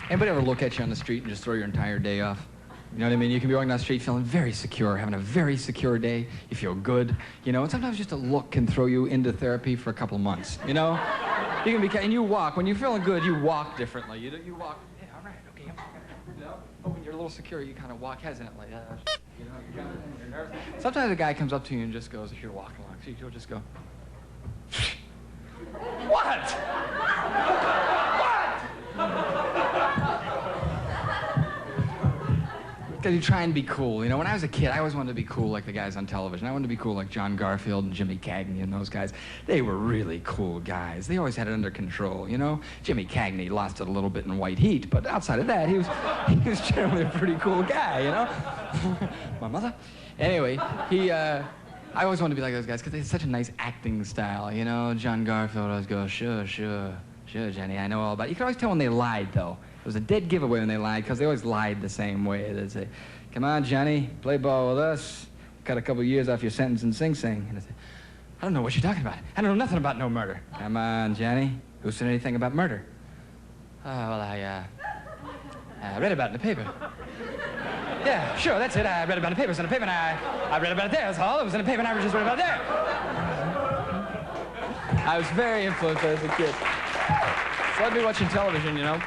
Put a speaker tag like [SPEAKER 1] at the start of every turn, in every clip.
[SPEAKER 1] Anybody ever look at you on the street and just throw your entire day off? You know what I mean? You can be walking down the street feeling very secure, having a very secure day. You feel good, you know. And sometimes just a look can throw you into therapy for a couple of months, you know? You can be, and you walk. When you're feeling good, you walk differently. You walk, yeah, all right, okay, I'm walking. You know? But when you're a little secure, you kind of walk hesitantly. You know, you're nervous. Sometimes a guy comes up to you and just goes, if you're walking along, so you'll just go, what? Because you try and be cool. You know, when I was a kid, I always wanted to be cool like the guys on television. I wanted to be cool like John Garfield and Jimmy Cagney and those guys. They were really cool guys. They always had it under control, you know? Jimmy Cagney lost it a little bit in White Heat, but outside of that, he was generally a pretty cool guy, you know? My mother? Anyway, I always wanted to be like those guys because they had such a nice acting style, you know? John Garfield always goes, sure, Jenny, I know all about it. You could always tell when they lied, though. It was a dead giveaway when they lied, because they always lied the same way. They'd say, come on, Johnny, play ball with us. Cut a couple years off your sentence in Sing Sing. And I'd say, I don't know what you're talking about. I don't know nothing about no murder. Come on, Johnny. Who said anything about murder? Oh, well, I read about it in the paper. Yeah, sure, that's it. I read about it in the paper. It was in the paper, and I read about it there. That's all. It was in the paper, and I just read about it there. I was very influenced as a kid. So I'd be watching television, you know,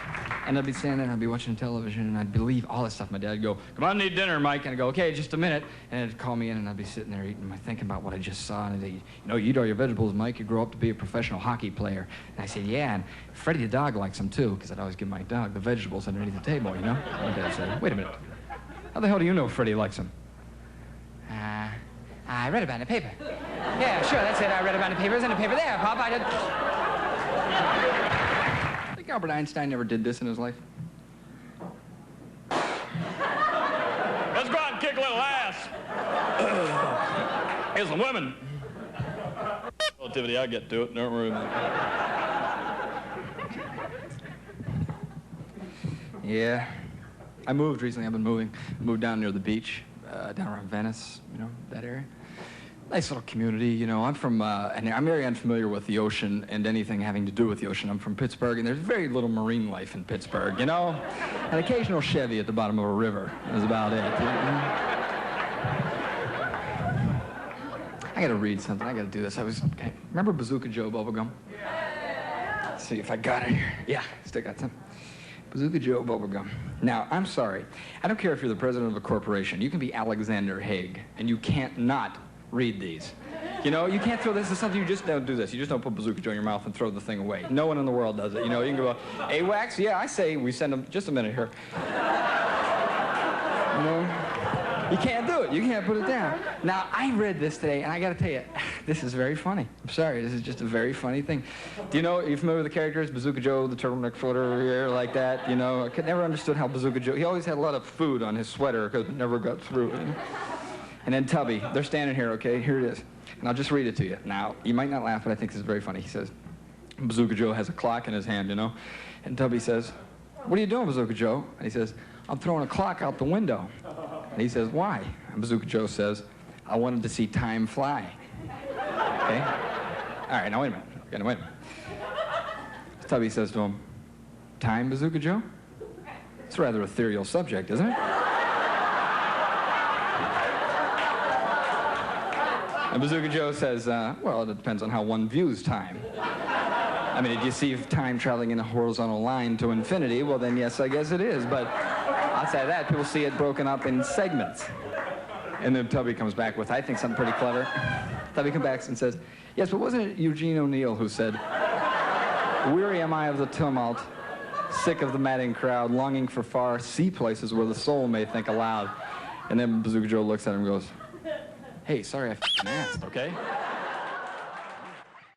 [SPEAKER 1] and I'd be standing there and I'd be watching television and I'd believe all this stuff. My dad would go, come on, I need dinner, Mike. And I'd go, okay, just a minute. And he'd call me in and I'd be sitting there eating, thinking about what I just saw. And he'd say, you know, you eat all your vegetables, Mike. You grow up to be a professional hockey player. And I said, yeah, and Freddie the dog likes them too, because I'd always give my dog the vegetables underneath the table, you know. My dad said, wait a minute. How the hell do you know Freddie likes them? I read about it in the paper. Yeah, sure, that's it. I read about it in the paper. It was in the paper there, Pop. I did. Think Albert Einstein never did this in his life?
[SPEAKER 2] Let's go out and kick a little ass. Here's the women. Relativity, I get to it. Don't worry about
[SPEAKER 1] it. Yeah. I moved recently. I've been moving. I moved down near the beach, down around Venice, you know, that area. Nice little community, you know. I'm from, and I'm very unfamiliar with the ocean and anything having to do with the ocean. I'm from Pittsburgh, and there's very little marine life in Pittsburgh, you know. An occasional Chevy at the bottom of a river is about it. You know? I gotta read something. I gotta do this. Okay. Remember Bazooka Joe bubblegum? Yeah. Let's see if I got it here. Yeah, still got some. Bazooka Joe bubblegum. Now, I'm sorry. I don't care if you're the president of a corporation. You can be Alexander Haig, and you can't not read these. You know, you can't throw this. This is something you just don't do this. You just don't put Bazooka Joe in your mouth and throw the thing away. No one in the world does it. You know, you can go, AWACS? Yeah, I say we send them, just a minute here. You know, you can't do it. You can't put it down. Now, I read this today, and I got to tell you, this is very funny. I'm sorry, this is just a very funny thing. Do you know, are you familiar with the characters? Bazooka Joe, the turtleneck footer over here, like that, you know? I could never understood how Bazooka Joe, he always had a lot of food on his sweater because it never got through. You know? And then Tubby, they're standing here, okay? Here it is. And I'll just read it to you. Now, you might not laugh, but I think this is very funny. He says, Bazooka Joe has a clock in his hand, you know? And Tubby says, what are you doing, Bazooka Joe? And he says, I'm throwing a clock out the window. And he says, why? And Bazooka Joe says, I wanted to see time fly. Okay? All right, now wait a minute. Okay, now wait a minute. Tubby says to him, time, Bazooka Joe? It's a rather ethereal subject, isn't it? And Bazooka Joe says, well, it depends on how one views time. I mean, if you see time traveling in a horizontal line to infinity, well, then yes, I guess it is. But outside of that, people see it broken up in segments. And then Tubby comes back with, I think, something pretty clever. Tubby comes back and says, yes, but wasn't it Eugene O'Neill who said, weary am I of the tumult, sick of the madding crowd, longing for far sea places where the soul may think aloud. And then Bazooka Joe looks at him and goes, hey, sorry I f***ing asked, okay?